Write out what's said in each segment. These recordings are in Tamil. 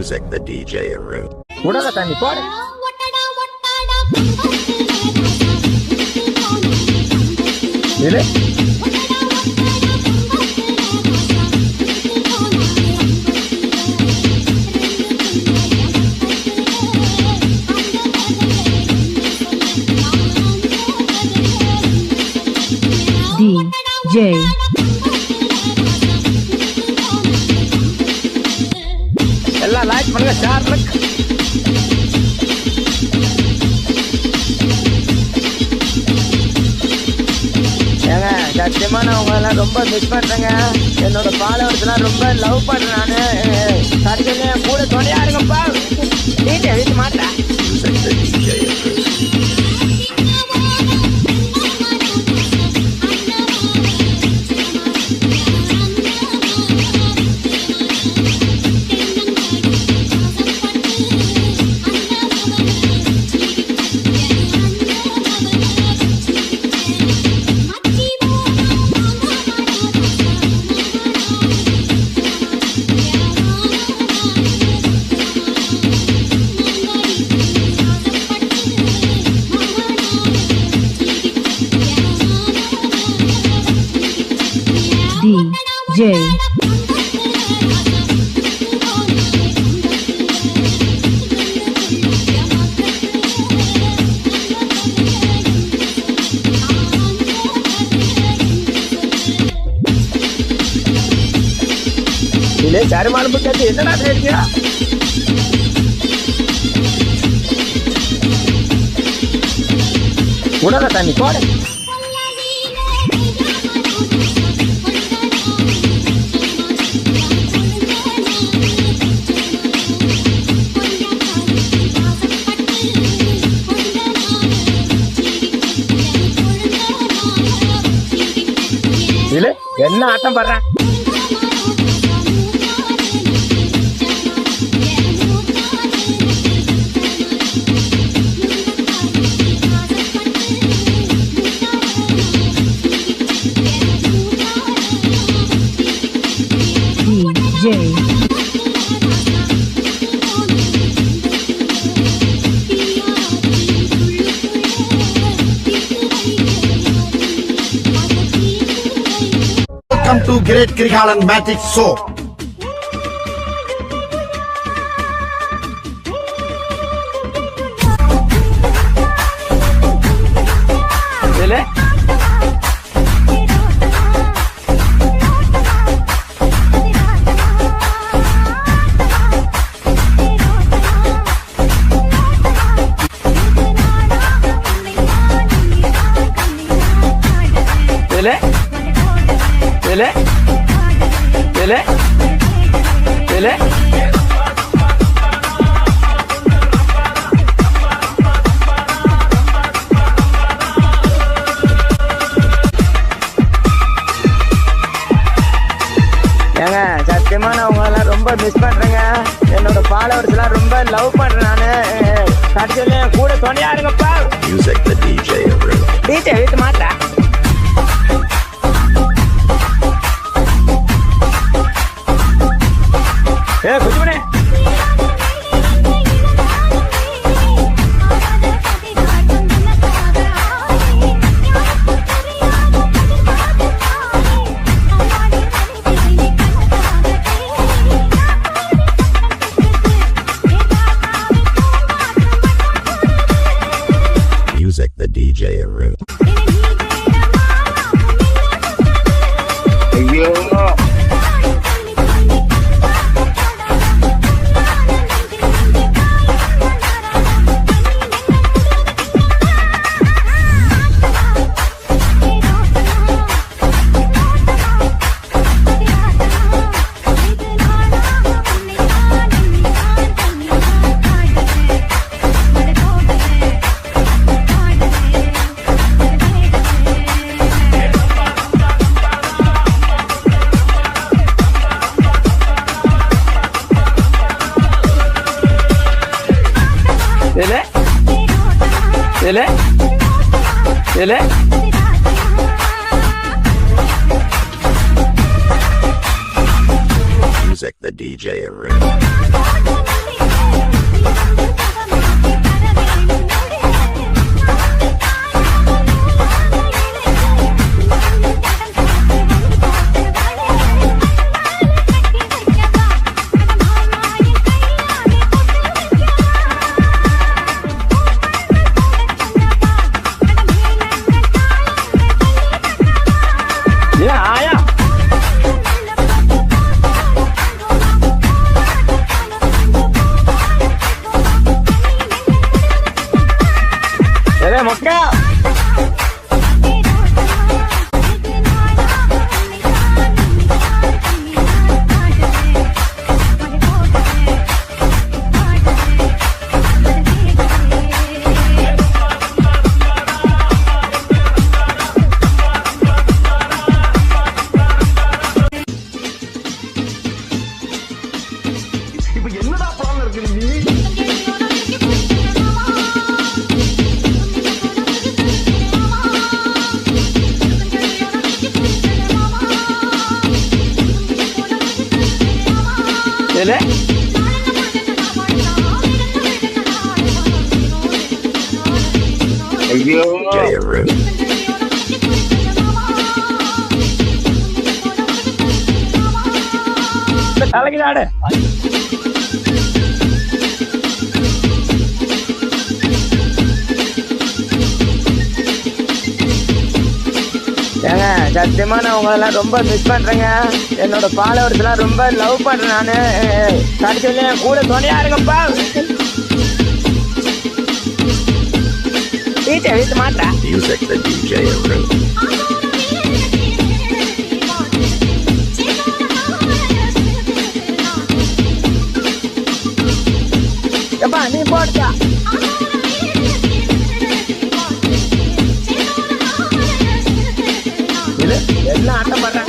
Music the DJ room. உடல தண்ணி போடு. இது DJ எல்லாம் லைக் பண்ணுங்க, ஷேர் பண்ணுங்க. ஏங்க சத்தியமா நான் உங்களெல்லாம் ரொம்ப மிஸ் பண்றேங்க. என்னோட ஃபாலோவர்ஸ்லாம் ரொம்ப லவ் பண்றேன் நானு. சத்தியமே கூட துணையா இருங்கப்பா. வீட்டு மாட்டேன். Music the DJ room. DJ இல்ல கருமானம் பத்தி என்னடா பேசுறியா? உடல தண்ணி போடு. இல்ல என்ன ஆட்டம் பண்றேன்? DJ Welcome to Great Krigalan Magic Show. இல்ல இல்ல இல்ல இல்ல இல்ல ஏங்க சத்தியமா நான் உங்களெல்லாம் ரொம்ப மிஸ் பண்றேங்க. என்னோட ஃபாலோவர்ஸ்லாம் ரொம்ப லவ் பண்றேன் நானு. கடைசியில கூட துணையா இருங்கப்பா. Music the DJ room. DJ வீட்டு மாட்டேன். குஜுமனே Music the DJ room. ஐயோ Ele? Ele? Music the DJ room. DJ Arun. தலைக்குதாடு ஏங்க சத்தியமா நான் உங்களெல்லாம் ரொம்ப மிஸ் பண்றேங்க. என்னோட ஃபாலோவர்ஸ்லாம் ரொம்ப லவ் பண்றேன் நானு. கடைசியில என் கூட துணையா இருங்கப்பா. வீட்டை வீட்டு மாட்டேன். Music the DJ Arun. எப்பா நீ போட்டா என்ன ஆட்டம் பண்றேன்.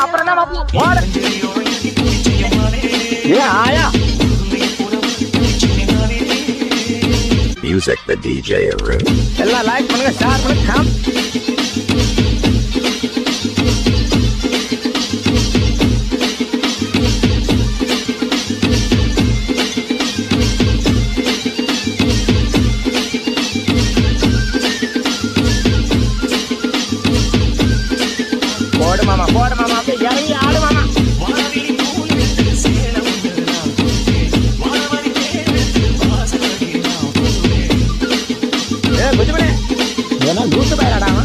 அப்புறம் ஆயா Music the DJ Arun. எல்லாம் லைக் பண்ணுங்க, ஷேர் பண்ணுங்க. போடு மாமா அப்படியே இறங்கி ஆடு மாமா. குஜுமணி லூசு பயிராடாமா.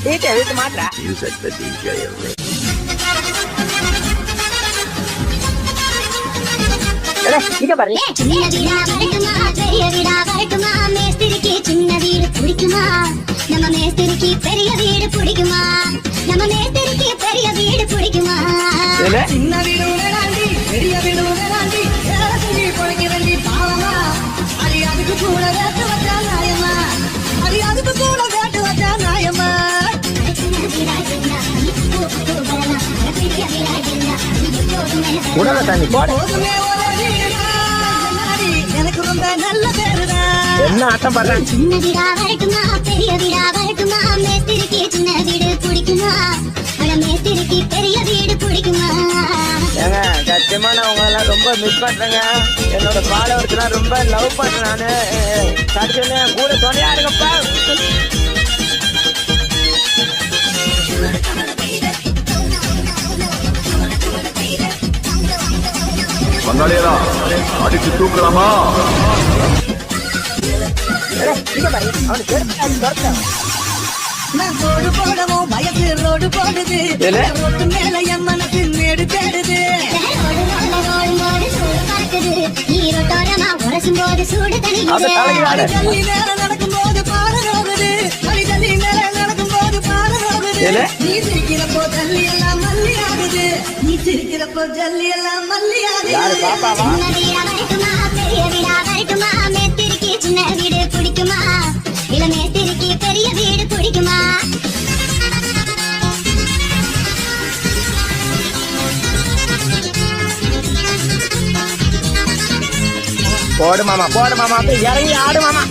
டீட்டே வீட்டு மாத்திர Music the DJ arrange. இங்க பாரு சின்ன வீடா வரட்டுமா பெரிய வீடா வரட்டுமா மேஸ்திரிக்கு சின்ன வீடு பிடிக்குமா நம்ம மேஸ்திரிக்கு பெரிய வீடு பிடிக்குமா நம்ம மேஸ்திரிக்கு பெரிய வீடு பிடிக்குமா சின்ன வீடு வேண்டாண்டி பெரிய வீடு வேண்டாண்டி ஏழு பொழைக்க வேண்டி பாவமா அது அதுக்கு கூட வேட்டு வச்சா நியாயமா அது அதுக்கு கூட வேட்டு வச்சா நியாயமா உடல தண்ணி போட போதுமே ஒரு வீடுடா, என்னாடி, எனக்கு ரொம்ப நல்ல பேருதான் என்ன ஆட்டம் பாடுறேன் சின்ன வீடா வரட்டுமா பெரிய வீடா வரட்டுமா மேஸ்திரிக்கு சின்ன வீடு பிடிக்குமா அட மேஸ்திரிக்கு பெரிய வீடு பிடிக்குமா ஏங்க சத்தியமா நான் உங்களை எல்லாம் ரொம்ப மிஸ் பண்றேங்க என்னோட ஃபாலோவர்ஸ்லாம் ரொம்ப லவ் பண்றேன் நானு சத்தியமே கூட துணையா இருக்கப்பா பங்காளியரா அடிச்சு தூக்கலாமா? இங்க பாரு அவனுக்கு தெரிஞ்சு நான் ரோடு போடவும் வயசு ரோடு போடுது என்ன? ரோட்டு மேல என் மனசு மேடு தேடுது ஈரோட்டோரமா உரசும் போது சூடு அந்த தலையாடு தள்ளி மேல நடக்கும்போது பாடம் போகுது தள்ளி மேல நடக்கும்போது பாடம் போகுது என்ன? நீ சிரிக்கிறப்போ தள்ளி எல்லாம் மல்லி ஆகுது நீ சிரிக்கிறப்போ ஜல்லி எல்லாம் மல்லி யாரு ஆகுது பாப்பாவா சின்ன வீடா வரட்டுமா பெரிய வீடா வரட்டுமா மேஸ்திரிக்கு சின்ன வீடு பிடிக்குமா இல்ல மேஸ்திரிக்கு பெரிய வீடு பிடிக்குமா போடு மாமா அப்படியே இறங்கி ஆடு மாமா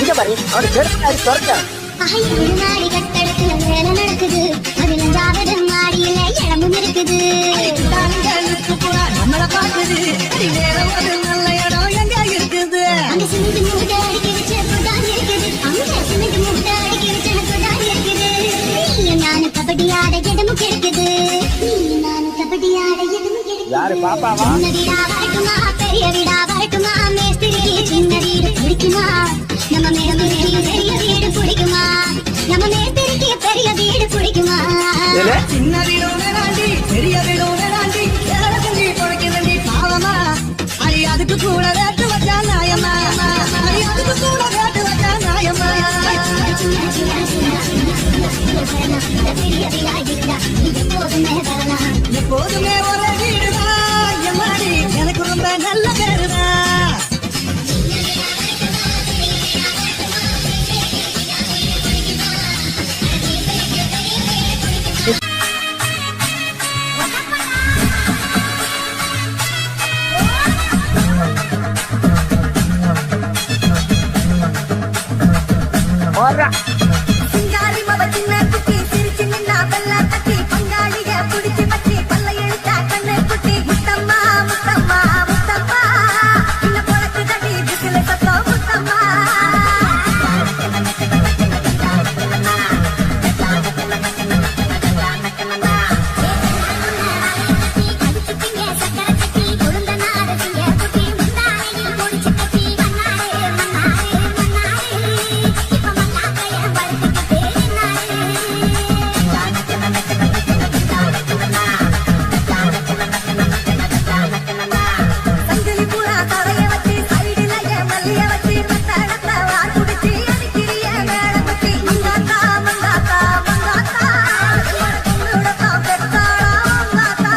இங்க பாரு அவனுக்கு தெரிஞ்சு சொர்க்க ஒரு மாடி கட்டடத்துல வேலை நடக்குது அதுல 5வது மாடியில இடமும் இருக்குது தாளுங்களுக்கு பூரா நம்மள பாக்குது வேற ஒரு நல்ல இடம் எங்க இருக்குது அங்க சிமெண்ட் மூட்டை அடிக்க வச்ச கொட்டான் இருக்குது அங்க சிமெண்ட் மூட்டை அடிக்க வச்ச கொட்டான் இருக்குது நீயும் நானும் கபடி ஆட இடமும் கிடைக்குது நீயும் நானும் கபடி ஆட இடமும் கிடைக்குது யாரு பாப்பாவா சின்ன வீடா வரட்டுமா பெரிய வீடா வரட்டுமா மேஸ்திரிக்கு சின்ன வீடு பிடிக்குமா நம்ம மேஸ்திரிக்கு பெரிய வீடு பிடிக்குமா நம்ம மேஸ்திரிக்கு பெரிய வீடு பிடிக்குமா சின்ன வீடு வேண்டாண்டி பெரிய வீடு வேண்டாண்டி ஏழு பொழைக்க வேண்டி பாவமா அடி அதுக்கு கூட வேட்டு வச்சா நியாயமா அடி அதுக்கு கூட வேட்டு வச்சா நியாயமா எப்போதுமே ஒரு வீடுதான் எம்மாடி எனக்கு ரொம்ப நல்ல பேருதான் போடுறா சிங்காரி மவ சின்ன குட்டி சிரிச்சு நின்னா வெள்ளா தட்டி பங்காளிய புடிச்சு வச்சு பல்ல எழுத்தா கண்ணை குட்டி முத்தம்மா முத்தம்மா முத்தம்மா இன்ன பொழக்கு தட்டி பிசில சத்தம் முத்தம்மா சங்கிலி பூரா தலைய வச்சு சைடுல மல்லிய வச்சு பத்தடத்த வார் குடிச்சு அடிக்கிறிய மேல குத்தி மங்காத்தா மங்காத்தா மங்காத்தா உன்னோட தான் பெத்தாளா மங்காத்தா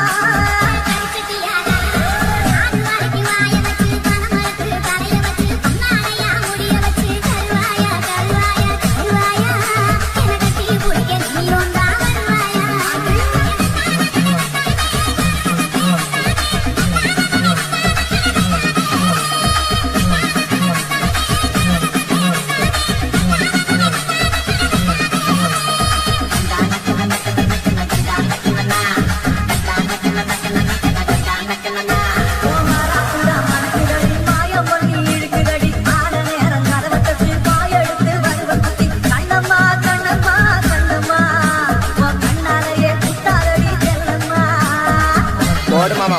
போடு மாமா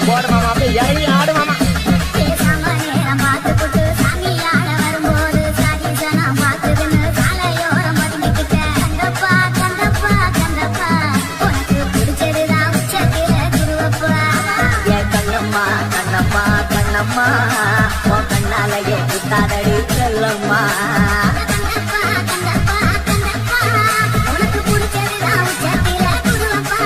அப்படியே இறங்கி ஆடு மாமா முத்தம்மா உனக்கு பிடிச்சதுதான் உச்சத்தில குருவப்பா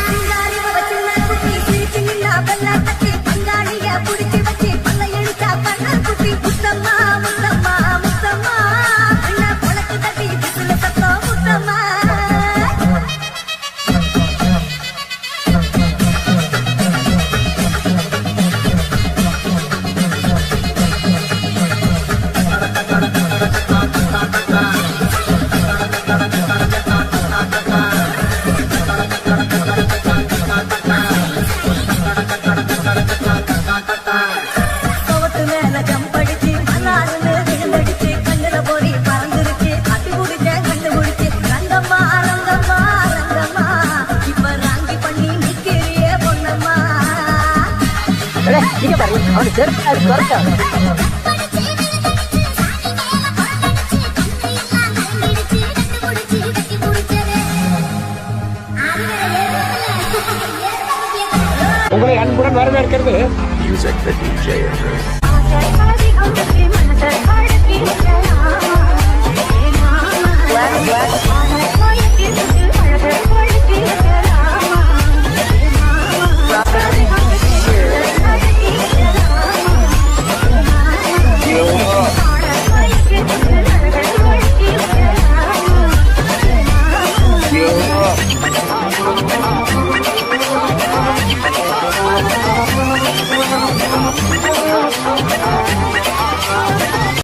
சிங்காரி மவ சின்ன குட்டி சிரிச்சு நின்னா வெள்ளா தட்டி பங்காளிய புடிச்சு வச்சு பல்ல எழுத்தா பண்ண குட்டி முத்தம்மா முத்தம்மா முத்தம்மா என்ன பொழக்கு தட்டி விசில சத்தம் முத்தம்மா கோவத்து மேல ஜம்படிச்சு மல்லாருன்னு விழுந்தடிச்சு கண்ணுல போடி பறந்துருச்சு அடி முடிச்சேன் கண்டுபிடிச்சு ரங்கம்மா ரங்கம்மா ரங்கம்மா இப்ப ராங்கி பண்ணி நிக்கிறியே பொன்னம்மா இங்க பாரு அவனுக்கு செருப்பு குறைச்சா உங்களை அன்புடன் வரவேற்கிறது Music the DJ Rick. மனசை காடி